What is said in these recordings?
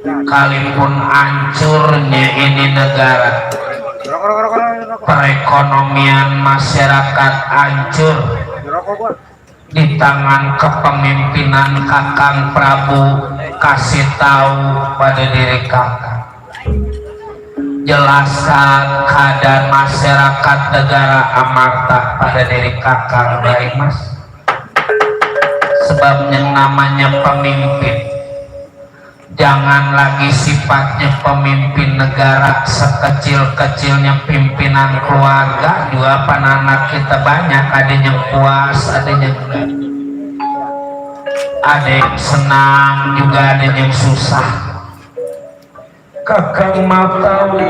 kalipun hancurnya ini negara, perekonomian masyarakat hancur di tangan kepemimpinan Kakang Prabu, kasih tahu pada diri Kakang, jelaskan keadaan masyarakat negara Amarta pada diri Kakang. Baik Mas, sebab yang namanya pemimpin jangan lagi sifatnya pemimpin negara sekecil-kecilnya pimpinan keluarga juga, anak kita banyak, ada yang puas, ada yang enggak, ada yang senang juga, ada yang susah. Kakang mau tahu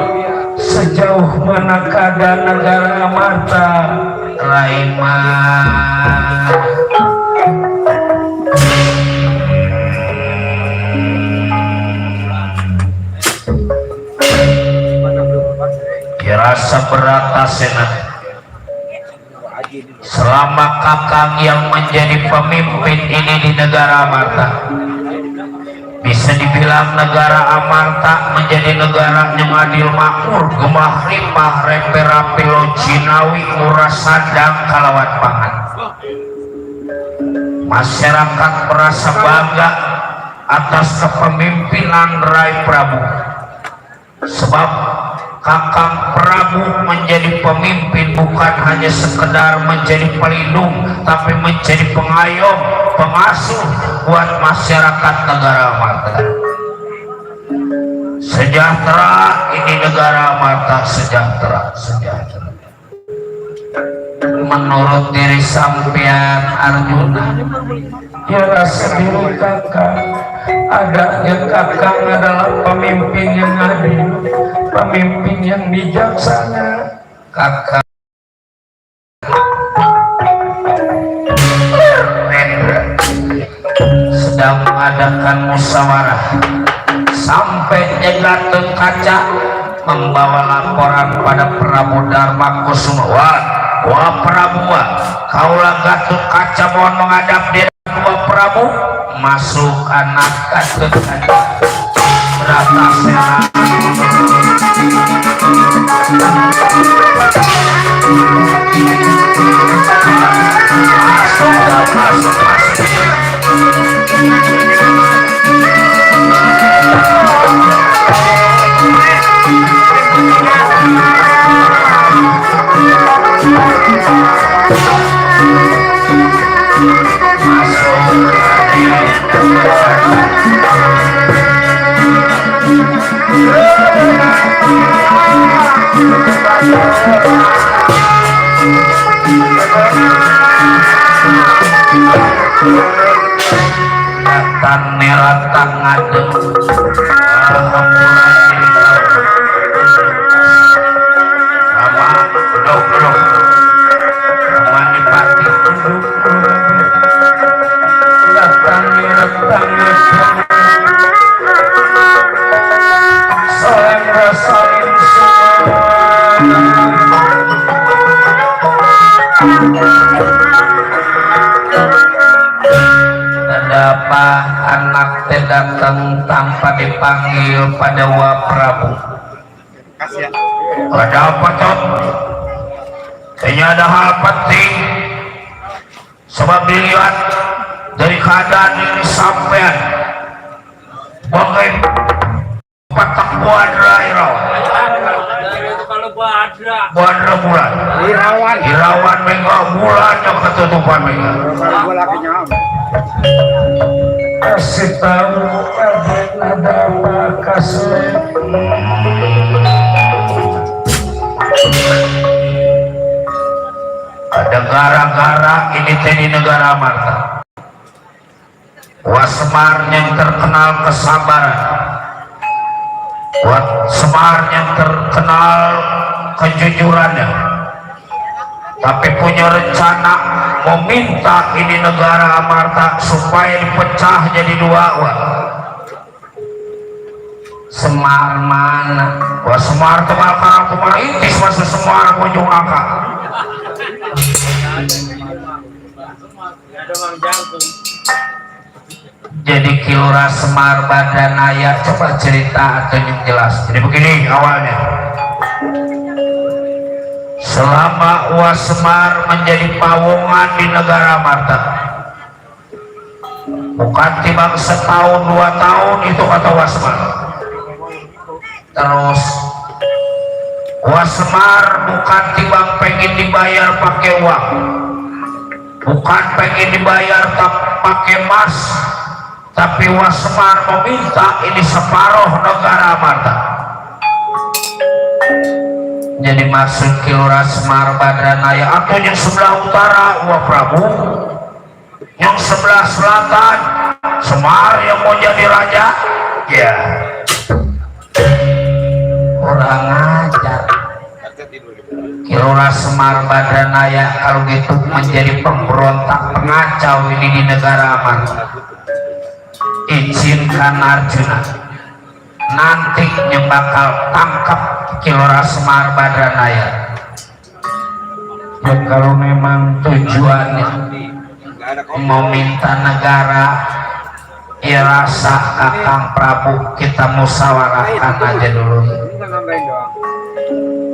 sejauh mana keadaan negara Amarta, Raima? Rasa berat senat selama Kakang yang menjadi pemimpin ini di negara Amarta. Bisa dibilang negara Amarta menjadi negara yang adil makmur, gemah rimah, repe rapilo Cinawi, murah sadang kalawat pangan. Masyarakat merasa bangga atas kepemimpinan Rai Prabu, sebab Kakang Prabu menjadi pemimpin bukan hanya sekedar menjadi pelindung, tapi menjadi pengayom, pengasuh buat masyarakat negara Amarta. Sejahtera ini negara Amarta, sejahtera, sejahtera. Menurut diri sampean Arjuna, ya rasa diri Kakang, adanya Kakang adalah pemimpin yang adil, pemimpin yang bijaksana. Kakang sedang mengadakan musyawarah sampai Gatut Kaca membawa laporan pada Prabu Darma Kusuma. Wah Prabu, kaulah Gatut Kaca mohon menghadap di Wah Prabu. Masuk anak Gatut Kaca berata sehat. Masuk. Datang merah ngadeng sama dok manipati duduk datang merah ngadeng saling rasain apa anak teh datang tanpa dipanggil pada Wah Prabu. Ada apa Tot? Kayaknya ada hal penting, sebab dilihat dari keadaan ini sampean bagai patak buadra buadra bulan Irawan mengga bulan yang ketutupan mengga kasih tahu ada apa kasih ada gara-gara ini di negara Amarta. Wah Semar yang terkenal kesabaran, Wah Semar yang terkenal kejujurannya, tapi punya rencana meminta ini negara Amarta supaya dipecah jadi dua. Wah Semar mana? Wah Semar temal karang kumar intis masa Semar kunjung angka. Jadi Kilora Semar Badanaya, coba cerita atau yang jelas. Jadi begini awalnya, selama Uas Semar menjadi pawongan di negara Marta, bukan timbang setahun 2 tahun itu kata Uas Semar. Terus Uas Semar bukan timbang pengen dibayar pakai uang, bukan pengen dibayar pakai emas, tapi Uas Semar meminta ini separuh negara Marta. Jadi masuk Kilora Semar Badanaya atau yang sebelah utara Uwa Prabu, yang sebelah selatan Semar yang mau jadi raja, ya kurang ajar. Kilora Semar Badanaya kalau gitu menjadi pemberontak pengacau ini di negara aman. Izinkan Arjuna, nantinya bakal tangkap Kilora Semar Badanaya. Ya kalau memang tujuannya mau minta negara, ya rasa Kakang Prabu kita musyawarahkan aja dulu.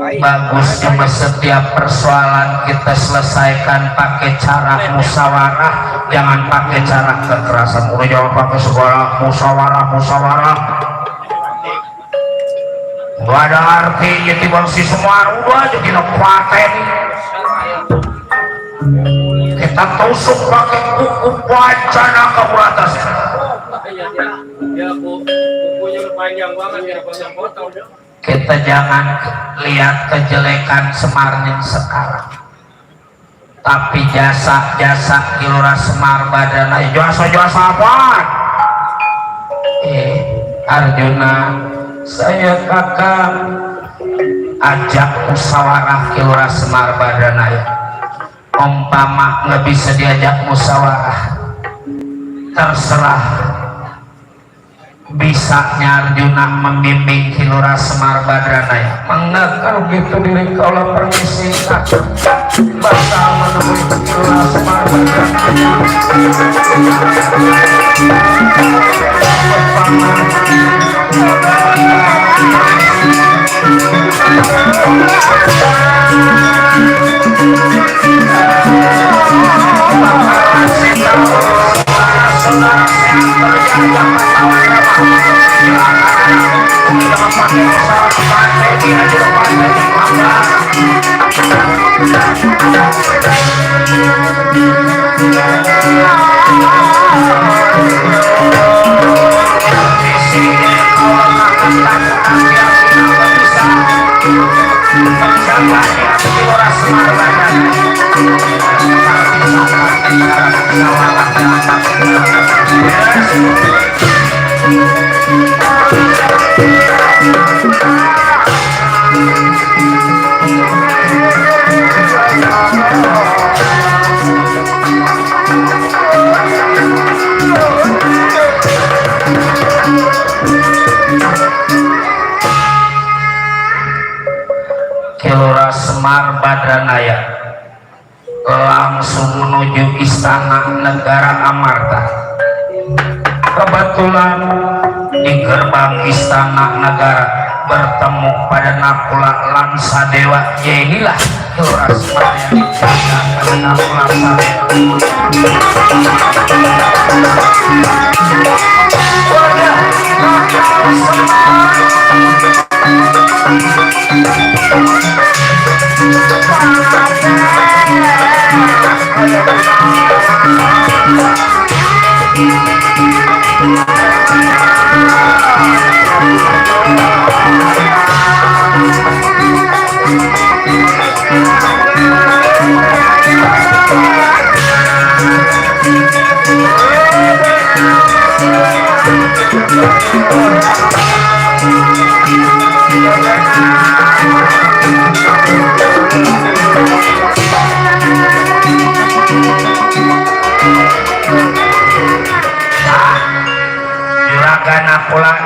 Bagusnya setiap persoalan kita selesaikan pakai cara musyawarah, jangan pakai cara kekerasan. Udah jangan pakai segala musyawarah. Gak ada artinya timbang si Semar udah aja kita paten. Kita tusuk pakai kuku wacana ke atas. Ya kukunya panjang banget ya, panjang potong. Kita jangan lihat kejelekan Semar yang sekarang, tapi jasa-jasa Kilora Semar Badanaya. Jasa-jasa apa? Arjuna, saya Kakang ajak musyawarah Kilora Semar Badanaya. Umpama nggak bisa diajak musyawarah, terserah. Bisanya Arjuna membimbing Kilora Semar Badanaya. Kalau gitu diri kaulah permisi bakal menemui Kilora Semar Badanaya. Kilora Semar Badanaya langsung menuju istana negara Amarta. Kebetulan di gerbang istana negara bertemu pada Nakula Langsadewa. Ya inilah Kilora Semar yang dijaga pada Nakula Langsadewa.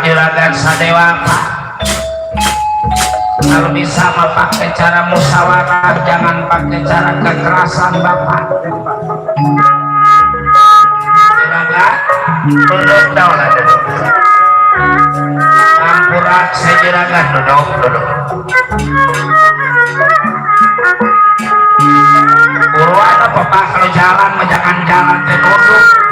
Juragan Sadewa, kalau bisa pakai cara musyawarah, jangan pakai cara kekerasan Bapak. Juragan duduk daun ada ampuran sejerangan duduk buruan apa pak kalau jalan jangan jalan teh duduk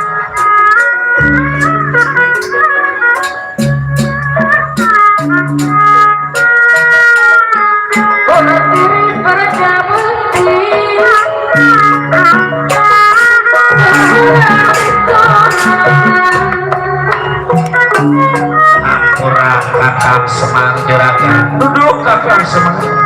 ampura kakak semang juragan duduk kakak semang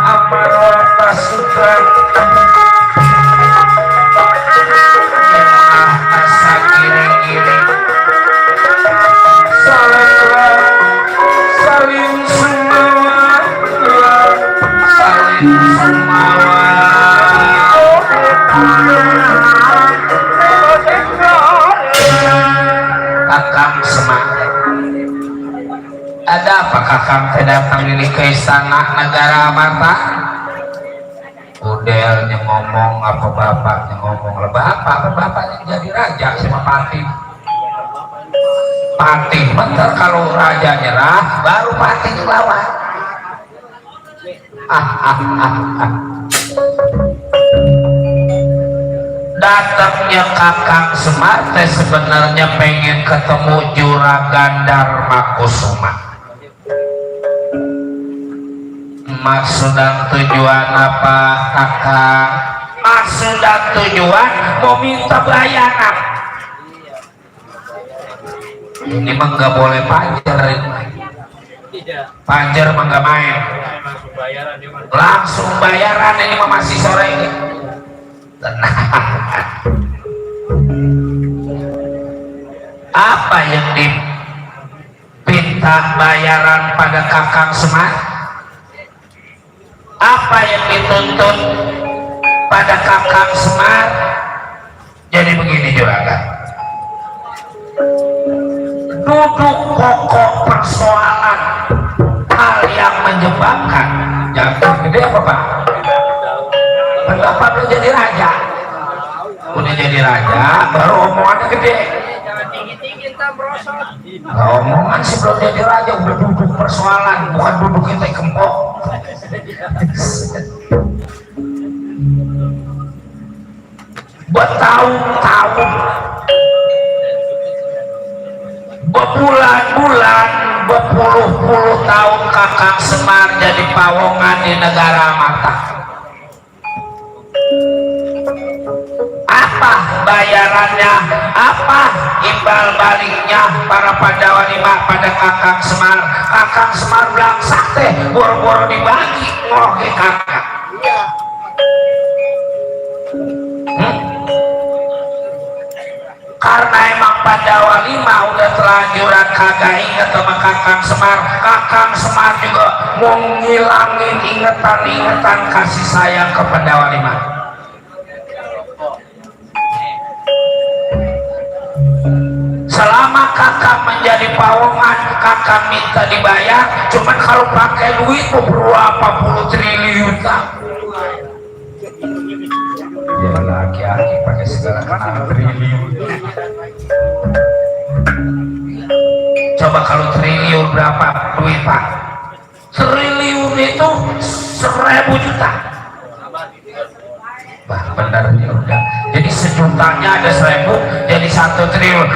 amarot pasukan asa giring-giring saling sumawa Kakang Semar. Ada apa Kakang teh datang ini ke istana negara Amarta? Udelnya ngomong apa bapaknya ngomong lah bapaknya jadi raja sama Patih. Patih bentar kalau raja nyerah baru Patih lawan. Datangnya Kakang Semar teh sebenarnya pengen ketemu Juragan Darmakusuma. Maksud dan tujuan apa Kakang? Maksud dan tujuan mau minta bayaran. Ini mah nggak boleh panjer ini. Panjer mah nggak main. Langsung bayaran ini mah masih sore ini. Tenang. Apa yang dipinta bayaran pada Kakang Semar? Apa yang dituntut pada Kakang Semar? Jadi begini Juragan, duduk pokok persoalan hal yang menjebakkan. Jangan gede apa Pak? Pendapat lu jadi raja, udah jadi raja baru omongannya gede. Jangan tinggi-tinggi entar merosot. Omongan sih belum jadi raja udah duduk persoalan, bukan duduk kita kempok. Bertahun-tahun, berbulan-bulan, berpuluh-puluh tahun Kakang Semar jadi pawongan di negara Amarta. Apa bayarannya? Apa imbal baliknya para Pandawa lima pada Kakang Semar? Kakang Semar bilang sakte boro-boro dibagi ngoke kakak. Karena emang Pandawa lima udah terlanjuran kagak inget sama Kakang Semar. Kakang Semar juga mau ngilangin ingetan-ingetan kasih sayang ke Pandawa lima. Selama Kakang menjadi pawongan, Kakang minta dibayar, cuman kalau pakai duit berapa puluh triliun. Ya laki-laki pakai segala kenal triliun. Coba kalau triliun berapa duit Pak? Triliun itu 1000 juta. Wah benar ya udah. Jadi sejutanya ada 1000, jadi 1 triliun.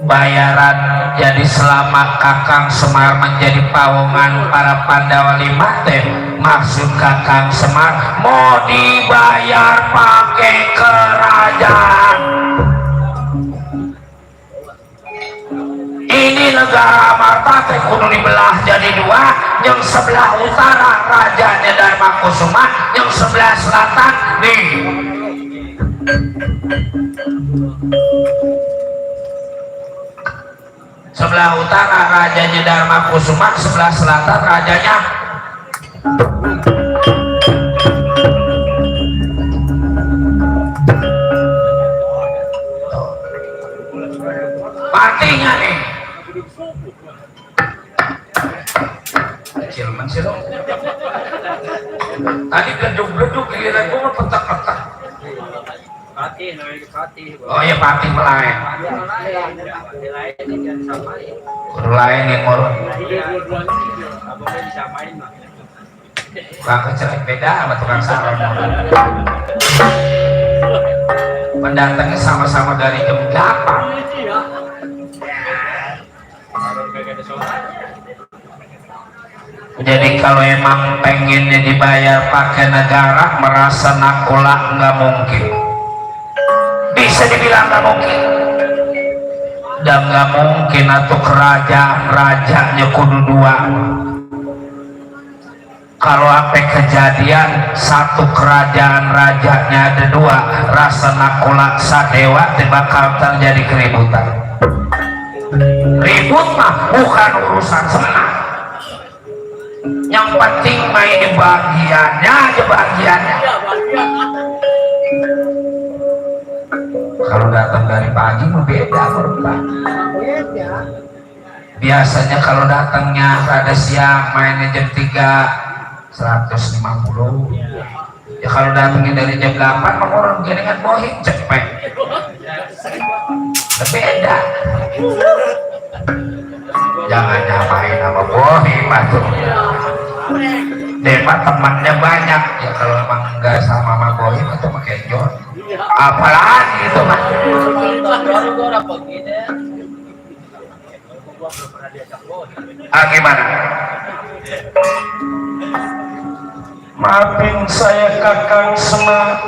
Bayaran jadi selama Kakang Semar menjadi pawongan para Pandawa lima teh, maksud Kakang Semar mau dibayar pakai kerajaan. Ini negara Amarta teh kudu dibelah jadi dua, yang sebelah utara rajanya Darmakusuma, yang sebelah selatan nih sebelah utara rajanya Darmakusuma, sebelah selatan rajanya partinya nih kecil sih dong. Tadi gedung-gedung giliran gua mah petak-petak. Patih, namanya Patih. Oh ya Patih melain. Patih lain ini jangan disamain. Guru lain yang ngurut. Iya, dua-duanya abangnya disamain mah. Tukang kecelek beda sama tukang salon. Mendatangnya sama-sama dari jam 8. Jadi kalau emang pengennya dibayar pakai negara, merasa nakula nggak mungkin. Bisa dibilang nggak mungkin. Dan nggak mungkin atau kerajaan rajanya kudu dua. Kalau apa kejadian satu kerajaan rajanya ada dua, rasa nakula sadewa bakal terjadi keributan. Ribut mah bukan urusan senang. Yang penting main bagiannya aja bagiannya. Kalau datang dari pagi mah beda berubah. Biasanya kalau datangnya rada siang mainnya jam 3 150. Ya kalau datangnya dari jam 8 mah orang jaringan bohim cepet. Beda. Jangan nyamain sama bohim atuh. Depa temannya banyak ya, kalau emang enggak sama sama bohim itu pakai John. Apalagi itu mah. Gimana? Maafin saya Kakang Semar.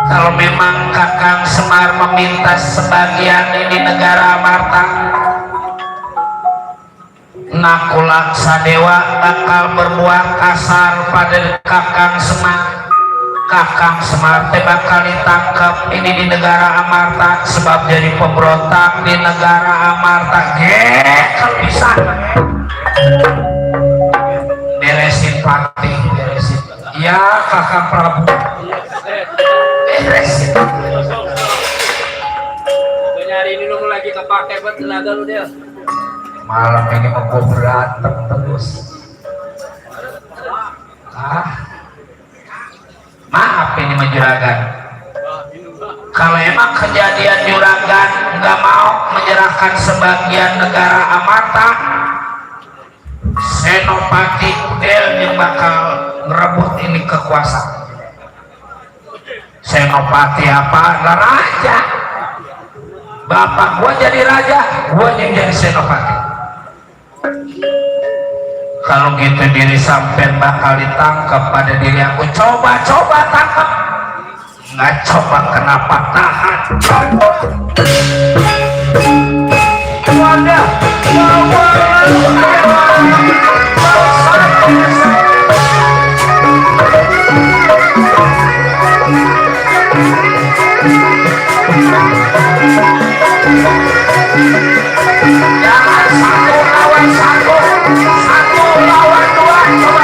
Kalau memang Kakang Semar meminta sebagian ini negara Amarta, nakula sadewa bakal berbuat kasar pada Kakang Semar. Kakang Semar teh bakal ditangkap ini di negara Amarta sebab jadi pemberontak di negara Amarta. Kalau bisa beresin Patih, beresin. Ya Kakang Prabu, beresin. Nyari ini lu lagi kepake buat tenaga lu dia. Malam ini mau gue berantem terus. Maaf ini menjuragan. Kalau emang kejadian juragan nggak mau menyerahkan sebagian negara Amarta, Senopati Udel yang bakal merebut ini kekuasaan. Senopati apa? Raja. Bapak gua jadi raja, gua yang jadi senopati. Kalau gitu diri sampean bakal ditangkap pada diri aku. Coba tangkap. Nggak coba kenapa tahan. Wadah, jangan satu lawan satu, satu lawan dua, coba.